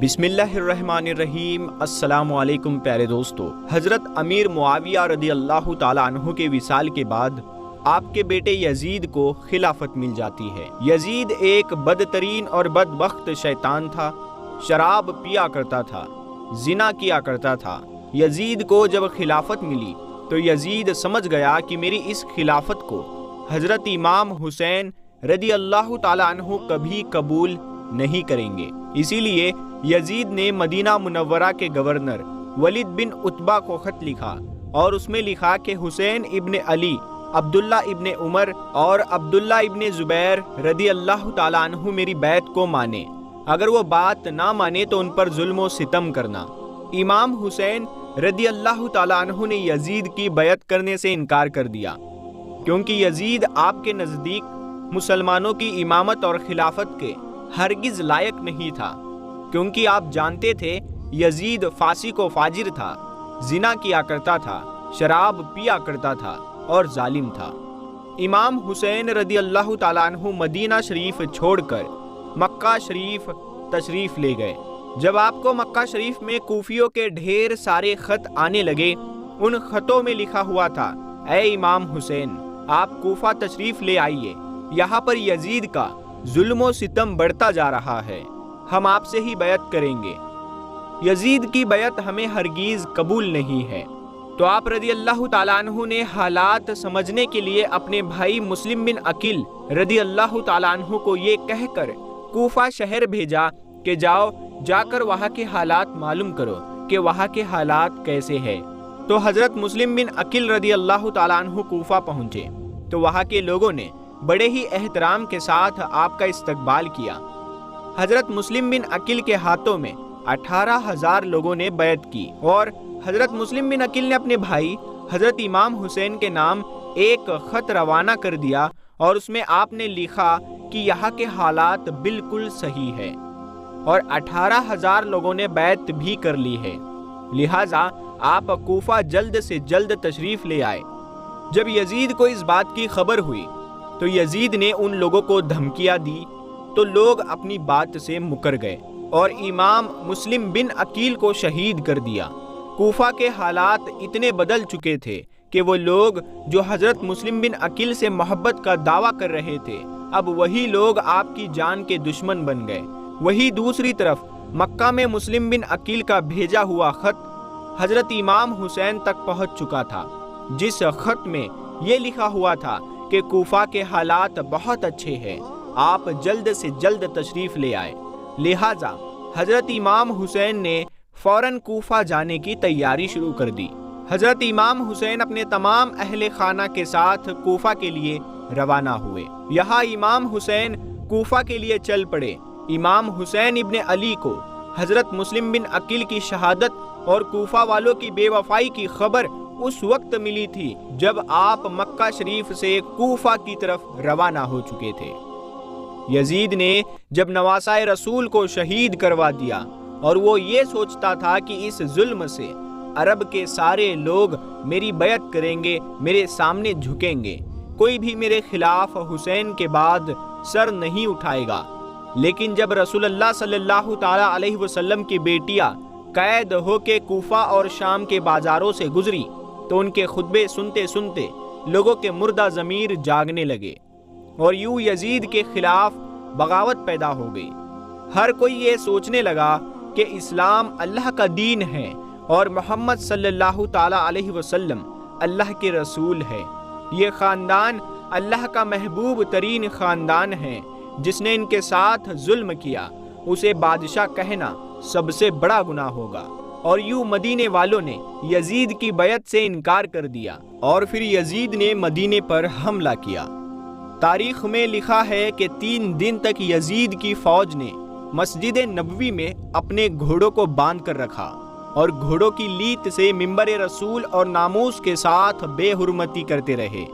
بسم اللہ الرحمن الرحیم۔ السلام علیکم پیارے دوستو۔ حضرت امیر معاویہ رضی اللہ تعالیٰ عنہ کے وصال کے بعد آپ کے بیٹے یزید کو خلافت مل جاتی ہے۔ یزید ایک بدترین اور بدبخت شیطان تھا، شراب پیا کرتا تھا، زنا کیا کرتا تھا۔ یزید کو جب خلافت ملی تو یزید سمجھ گیا کہ میری اس خلافت کو حضرت امام حسین رضی اللہ تعالیٰ عنہ کبھی قبول نہیں کریں گے۔ اسی لیے یزید نے مدینہ منورہ کے گورنر ولید بن عتبہ کو خط لکھا اور اس میں لکھا کہ حسین ابن علی، عبداللہ ابن عمر اور عبداللہ ابن زبیر رضی اللہ تعالیٰ عنہ میری بیعت کو مانے، اگر وہ بات نہ مانے تو ان پر ظلم و ستم کرنا۔ امام حسین رضی اللہ تعالیٰ عنہ نے یزید کی بیعت کرنے سے انکار کر دیا، کیونکہ یزید آپ کے نزدیک مسلمانوں کی امامت اور خلافت کے ہرگز لائق نہیں تھا، کیونکہ آپ جانتے تھے یزید فاسق و فاجر تھا، زنا کیا کرتا تھا، شراب پیا کرتا تھا اور ظالم تھا۔ امام حسین رضی اللہ تعالیٰ عنہ مدینہ شریف چھوڑ کر مکہ شریف تشریف لے گئے۔ جب آپ کو مکہ شریف میں کوفیوں کے ڈھیر سارے خط آنے لگے، ان خطوں میں لکھا ہوا تھا: اے امام حسین، آپ کوفہ تشریف لے آئیے، یہاں پر یزید کا ظلم و ستم بڑھتا جا رہا ہے، ہم آپ سے ہی بیعت کریں گے، یزید کی بیعت ہمیں ہرگز قبول نہیں ہے۔ تو آپ رضی اللہ تعالیٰ عنہ نے حالات سمجھنے کے لیے اپنے بھائی مسلم بن عقیل رضی اللہ تعالیٰ عنہ کو یہ کہہ کر کوفہ شہر بھیجا کہ جاؤ، جا کر وہاں کے حالات معلوم کرو کہ وہاں کے حالات کیسے ہیں۔ تو حضرت مسلم بن عقیل رضی اللہ تعالیٰ عنہ کوفہ پہنچے تو وہاں کے لوگوں نے بڑے ہی احترام کے ساتھ آپ کا استقبال کیا۔ حضرت مسلم بن عقیل کے ہاتھوں میں 18,000 لوگوں نے بیعت کی اور حضرت مسلم بن عقیل نے اپنے بھائی حضرت امام حسین کے نام ایک خط روانہ کر دیا اور اس میں آپ نے لکھا کہ یہاں کے حالات بالکل صحیح ہے اور 18,000 لوگوں نے بیعت بھی کر لی ہے، لہٰذا آپ کوفہ جلد سے جلد تشریف لے آئے۔ جب یزید کو اس بات کی خبر ہوئی تو یزید نے ان لوگوں کو دھمکیاں دی تو لوگ اپنی بات سے مکر گئے اور امام مسلم بن عقیل کو شہید کر دیا۔ کوفہ کے حالات اتنے بدل چکے تھے کہ وہ لوگ جو حضرت مسلم بن عقیل سے محبت کا دعویٰ کر رہے تھے، اب وہی لوگ آپ کی جان کے دشمن بن گئے۔ وہی دوسری طرف مکہ میں مسلم بن عقیل کا بھیجا ہوا خط حضرت امام حسین تک پہنچ چکا تھا، جس خط میں یہ لکھا ہوا تھا کہ کوفہ کے حالات بہت اچھے ہیں، آپ جلد سے جلد تشریف لے آئے۔ لہٰذا حضرت امام حسین نے فوراً کوفہ جانے کی تیاری شروع کر دی۔ حضرت امام حسین اپنے تمام اہل خانہ کے ساتھ کوفہ کے لیے روانہ ہوئے۔ یہاں امام حسین کوفہ کے لیے چل پڑے۔ امام حسین ابن علی کو حضرت مسلم بن عقیل کی شہادت اور کوفہ والوں کی بے وفائی کی خبر اس وقت ملی تھی جب آپ مکہ شریف سے کوفہ کی طرف روانہ ہو چکے تھے۔ یزید نے جب نواسۂ رسول کو شہید کروا دیا اور وہ یہ سوچتا تھا کہ اس ظلم سے عرب کے سارے لوگ میری بیعت کریں گے، میرے سامنے جھکیں گے، کوئی بھی میرے خلاف حسین کے بعد سر نہیں اٹھائے گا۔ لیکن جب رسول اللہ صلی اللہ تعالیٰ علیہ وسلم کی بیٹیاں قید ہو کے کوفہ اور شام کے بازاروں سے گزری تو ان کے خطبے سنتے سنتے لوگوں کے مردہ ضمیر جاگنے لگے اور یوں یزید کے خلاف بغاوت پیدا ہو گئی۔ ہر کوئی یہ سوچنے لگا کہ اسلام اللہ کا دین ہے اور محمد صلی اللہ تعالیٰ علیہ وسلم اللہ کے رسول ہے۔ یہ خاندان اللہ کا محبوب ترین خاندان ہے، جس نے ان کے ساتھ ظلم کیا اسے بادشاہ کہنا سب سے بڑا گناہ ہوگا۔ اور یوں مدینے والوں نے یزید کی بیعت سے انکار کر دیا اور پھر یزید نے مدینے پر حملہ کیا۔ تاریخ میں لکھا ہے کہ 3 دن تک یزید کی فوج نے مسجد نبوی میں اپنے گھوڑوں کو باندھ کر رکھا اور گھوڑوں کی لیت سے منبر رسول اور ناموس کے ساتھ بے حرمتی کرتے رہے،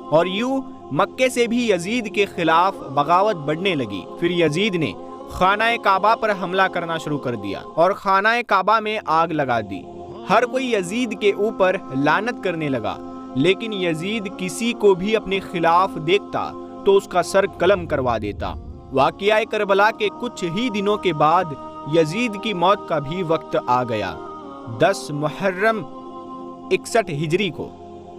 اور یوں مکے سے بھی یزید کے خلاف بغاوت بڑھنے لگی۔ پھر یزید نے خانہ کعبہ پر حملہ کرنا شروع کر دیا اور خانہ کعبہ میں آگ لگا دی۔ ہر کوئی یزید کے اوپر لعنت کرنے لگا، لیکن یزید کسی کو بھی اپنے خلاف دیکھتا تو اس کا سر قلم کروا دیتا۔ واقعہ کربلا کے کچھ ہی دنوں کے بعد یزید کی موت کا بھی وقت آ گیا۔ 10 محرم 61 ہجری کو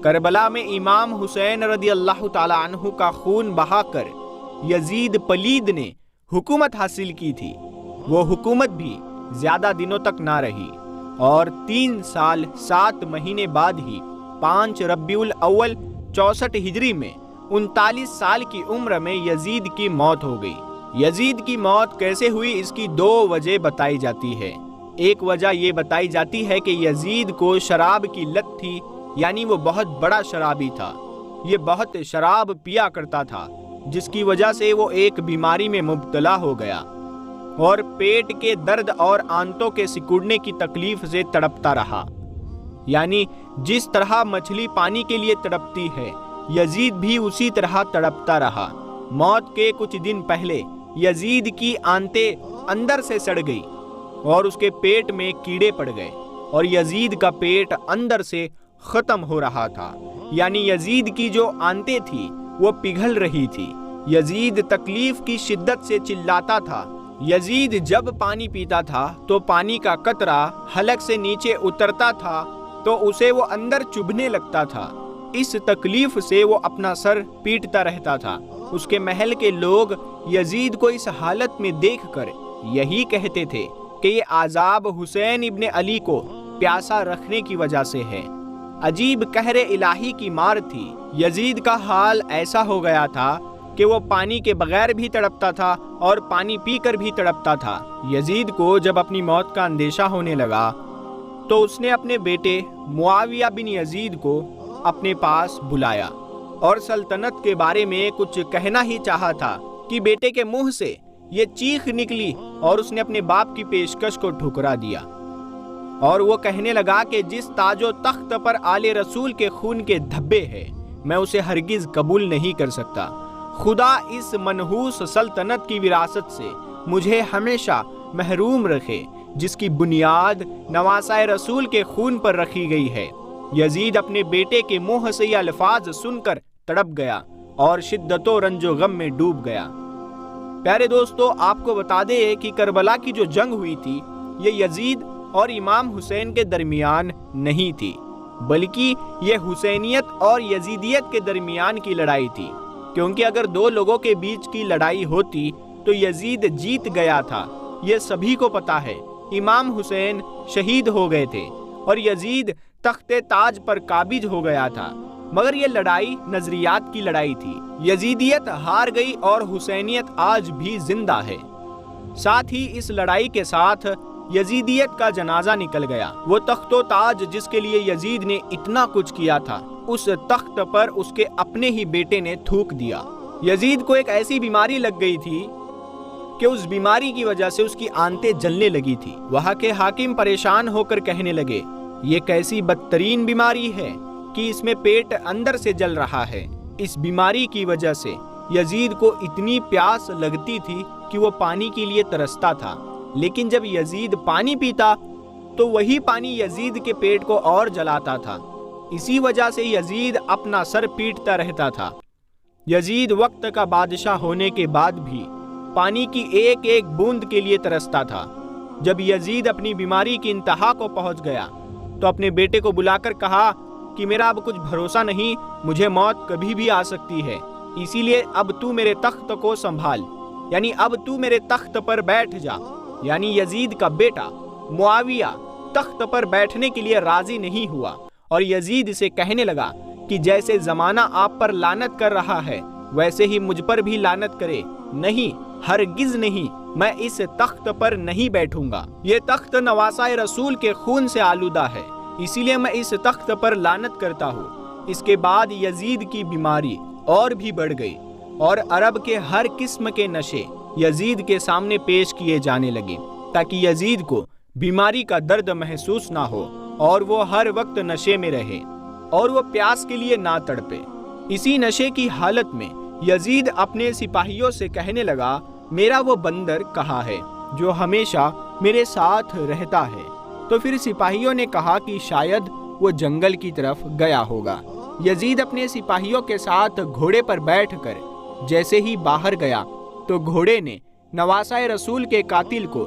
کربلا میں امام حسین رضی اللہ تعالی عنہ کا خون بہا کر یزید پلید نے حکومت حاصل کی تھی۔ وہ حکومت بھی زیادہ دنوں تک نہ رہی اور 3 سال 7 مہینے بعد ہی 5 ربیع الاول 64 ہجری میں 39 سال کی عمر میں یزید کی موت ہو گئی۔ یزید کی موت کیسے ہوئی، اس کی 2 وجہ بتائی جاتی ہے۔ ایک وجہ یہ بتائی جاتی ہے کہ یزید کو شراب کی لت تھی، یعنی وہ بہت بڑا شرابی تھا۔ یہ بہت شراب پیا کرتا تھا، جس کی وجہ سے وہ ایک بیماری میں مبتلا ہو گیا اور پیٹ کے درد اور آنتوں کے سکڑنے کی تکلیف سے تڑپتا رہا۔ یعنی جس طرح مچھلی پانی کے لیے تڑپتی ہے، یزید بھی اسی طرح تڑپتا رہا۔ موت کے کچھ دن پہلے یزید کی آنتیں اندر سے سڑ گئی اور اس کے پیٹ میں کیڑے پڑ گئے اور یزید کا پیٹ اندر سے ختم ہو رہا تھا، یعنی یزید کی جو آنتیں تھی وہ پگھل رہی تھی۔ یزید تکلیف کی شدت سے چلاتا تھا۔ یزید جب پانی پیتا تھا تو پانی کا قطرہ حلق سے نیچے اترتا تھا تو اسے وہ اندر چبھنے لگتا تھا۔ اس تکلیف سے وہ اپنا سر پیٹتا رہتا تھا۔ اس کے محل کے لوگ یزید کو اس حالت میں دیکھ کر یہی کہتے تھے کہ یہ عذاب حسین ابن علی کو پیاسا رکھنے کی وجہ سے ہے۔ عجیب قہر الہی کی مار تھی۔ یزید کا حال ایسا ہو گیا تھا کہ وہ پانی کے بغیر بھی تڑپتا تھا اور پانی پی کر بھی تڑپتا تھا۔ یزید کو جب اپنی موت کا اندیشہ ہونے لگا تو اس نے اپنے بیٹے معاویہ بن یزید کو اپنے پاس بلایا اور سلطنت کے بارے میں کچھ کہنا ہی چاہا تھا کہ بیٹے کے منہ سے یہ چیخ نکلی اور اس نے اپنے باپ کی پیشکش کو ٹھکرا دیا اور وہ کہنے لگا کہ جس تاج و تخت پر آل رسول کے خون کے دھبے ہیں، میں اسے ہرگز قبول نہیں کر سکتا۔ خدا اس منحوس سلطنت کی وراثت سے مجھے ہمیشہ محروم رکھے جس کی بنیاد نواسۂ رسول کے خون پر رکھی گئی ہے۔ یزید اپنے بیٹے کے منہ سے یہ الفاظ سن کر تڑپ گیا اور شدت و رنج و غم میں ڈوب گیا۔ پیارے دوستو، آپ کو بتا دیں کہ کربلا کی جو جنگ ہوئی تھی یہ یزید اور امام حسین کے درمیان نہیں تھی، بلکہ یہ حسینیت اور یزیدیت کے درمیان کی لڑائی تھی، کیونکہ اگر 2 لوگوں کے بیچ کی لڑائی ہوتی تو یزید جیت گیا تھا۔ یہ سبھی کو پتا ہے۔ امام حسین شہید ہو گئے تھے اور یزید تخت تاج پر قابض ہو گیا تھا، مگر یہ لڑائی نظریات کی لڑائی تھی۔ یزیدیت ہار گئی اور حسینیت آج بھی زندہ ہے۔ ساتھ ہی اس لڑائی کے ساتھ یزیدیت کا جنازہ نکل گیا۔ وہ تخت و تاج جس کے لیے یزید نے اتنا کچھ کیا تھا، اس تخت پر اس کے اپنے ہی بیٹے نے تھوک دیا۔ یزید کو ایک ایسی بیماری لگ گئی تھی کہ اس بیماری کی وجہ سے اس کی آنتیں جلنے لگی تھی۔ وہاں کے حاکم پریشان ہو کر کہنے لگے، یہ کیسی بدترین بیماری ہے کہ اس میں پیٹ اندر سے جل رہا ہے۔ اس بیماری کی وجہ سے یزید کو اتنی پیاس لگتی تھی کہ وہ پانی کے لیے ترستا تھا، لیکن جب یزید پانی پیتا تو وہی پانی یزید کے پیٹ کو اور جلاتا تھا۔ اسی وجہ سے یزید اپنا سر پیٹتا رہتا تھا۔ یزید وقت کا بادشاہ ہونے کے بعد بھی پانی کی ایک ایک بوند کے لیے ترستا تھا۔ جب یزید اپنی بیماری کی انتہا کو پہنچ گیا تو اپنے بیٹے کو بلا کر کہا کہ میرا اب کچھ بھروسہ نہیں، مجھے موت کبھی بھی آ سکتی ہے، اسی لیے اب تو میرے تخت کو سنبھال، یعنی اب تو میرے تخت پر بیٹھ جا۔ یعنی یزید کا بیٹا معاویہ تخت پر بیٹھنے کے لیے راضی نہیں ہوا اور یزید سے کہنے لگا کہ جیسے زمانہ آپ پر لعنت کر رہا ہے ویسے ہی مجھ پر بھی لعنت کرے۔ نہیں، ہرگز نہیں، میں اس تخت پر نہیں بیٹھوں گا۔ یہ تخت نواسۂ رسول کے خون سے آلودہ ہے، اسی لیے میں اس تخت پر لعنت کرتا ہوں۔ اس کے بعد یزید کی بیماری اور بھی بڑھ گئی اور عرب کے ہر قسم کے نشے یزید کے سامنے پیش کیے جانے لگے تاکہ یزید کو بیماری کا درد محسوس نہ ہو اور وہ ہر وقت نشے میں رہے اور وہ پیاس کے لیے نہ تڑپے۔ اسی نشے کی حالت میں یزید اپنے سپاہیوں سے کہنے لگا، میرا وہ بندر کہاں ہے جو ہمیشہ میرے ساتھ رہتا ہے؟ تو پھر سپاہیوں نے کہا کہ شاید وہ جنگل کی طرف گیا ہوگا۔ یزید اپنے سپاہیوں کے ساتھ گھوڑے پر بیٹھ کر جیسے ہی باہر گیا تو گھوڑے نے نواسۂ رسول کے قاتل کو